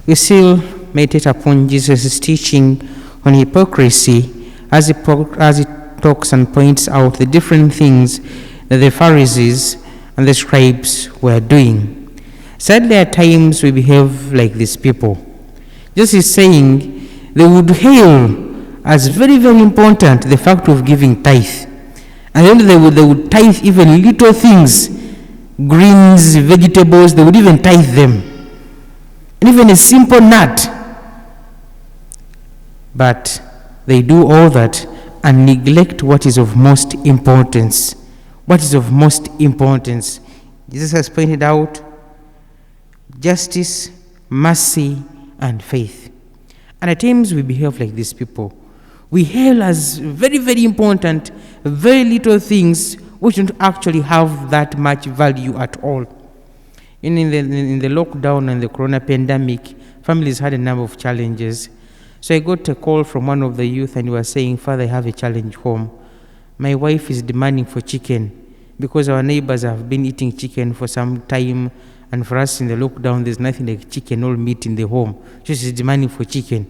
We still meditate upon Jesus' teaching on hypocrisy as he talks and points out the different things that the Pharisees and the scribes were doing. Sadly, at times we behave like these people. Jesus is saying they would hail as very, very important the fact of giving tithe. And then they would tithe even little things, greens, vegetables, they would even tithe them. And even a simple nut. But they do all that and neglect what is of most importance. What is of most importance? Jesus has pointed out justice, mercy, and faith. And at times we behave like these people. We hail as very, very important, very little things which don't actually have that much value at all. In the lockdown and the corona pandemic, families had a number of challenges. So I got a call from one of the youth and he was saying, "Father, I have a challenge home. My wife is demanding for chicken because our neighbors have been eating chicken for some time, and for us in the lockdown, there's nothing like chicken or meat in the home. So she's demanding for chicken."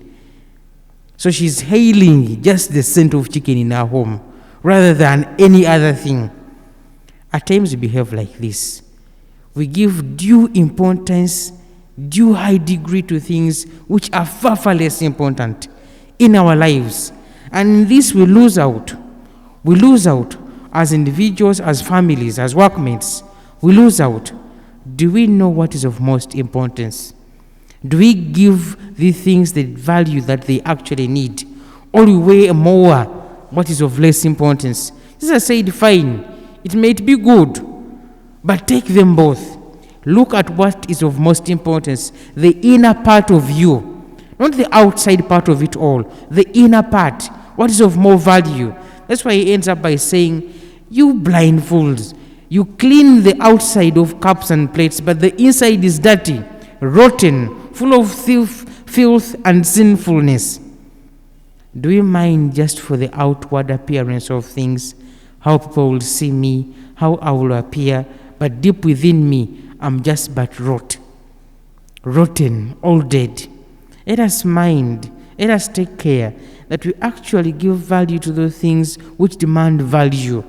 So she's hailing just the scent of chicken in our home rather than any other thing. At times we behave like this. We give due importance, due high degree to things which are far, far less important in our lives. And in this we lose out. We lose out as individuals, as families, as workmates. We lose out. Do we know what is of most importance? Do we give these things the value that they actually need? Or we weigh more what is of less importance? Jesus said, fine, it may be good, but take them both. Look at what is of most importance, the inner part of you, not the outside part of it all, the inner part, what is of more value. That's why he ends up by saying, you blind fools, you clean the outside of cups and plates, but the inside is dirty, rotten, full of filth and sinfulness. Do you mind just for the outward appearance of things, how people will see me, how I will appear, but deep within me, I'm just but rotten, all dead. Let us mind, let us take care that we actually give value to those things which demand value.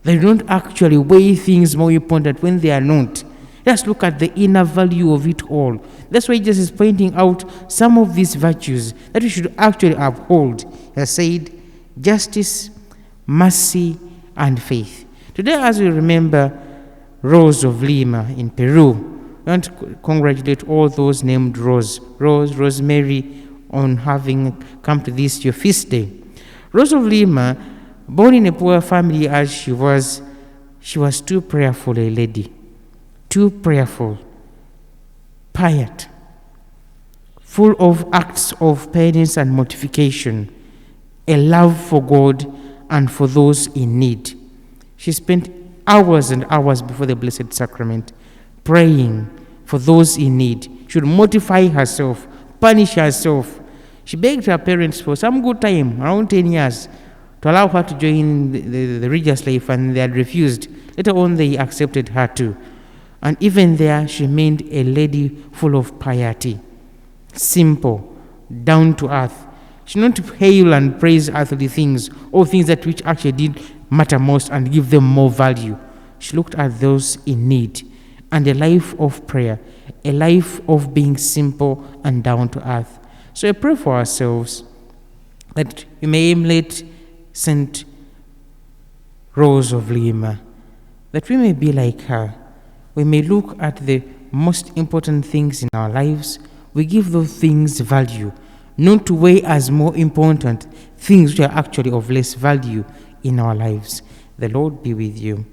They don't actually weigh things more important when they are not. Let's look at the inner value of it all. That's why Jesus is pointing out some of these virtues that we should actually uphold. He has said, justice, mercy, and faith. Today, as we remember Rose of Lima in Peru, we want to congratulate all those named Rosemary, on having come to this your feast day. Rose of Lima, born in a poor family as she was too prayerful a lady. Too prayerful, pious, full of acts of penance and mortification, a love for God and for those in need. She spent hours and hours before the Blessed Sacrament praying for those in need. She would mortify herself, punish herself. She begged her parents for some good time, around 10 years, to allow her to join the religious life, and they had refused. Later on, they accepted her too. And even there, she remained a lady full of piety, simple, down to earth. She did not hail and praise earthly things, or things that which actually did matter most and give them more value. She looked at those in need, and a life of prayer, a life of being simple and down to earth. So I pray for ourselves that we may emulate Saint Rose of Lima, that we may be like her. We may look at the most important things in our lives. We give those things value, not to weigh as more important things which are actually of less value in our lives. The Lord be with you.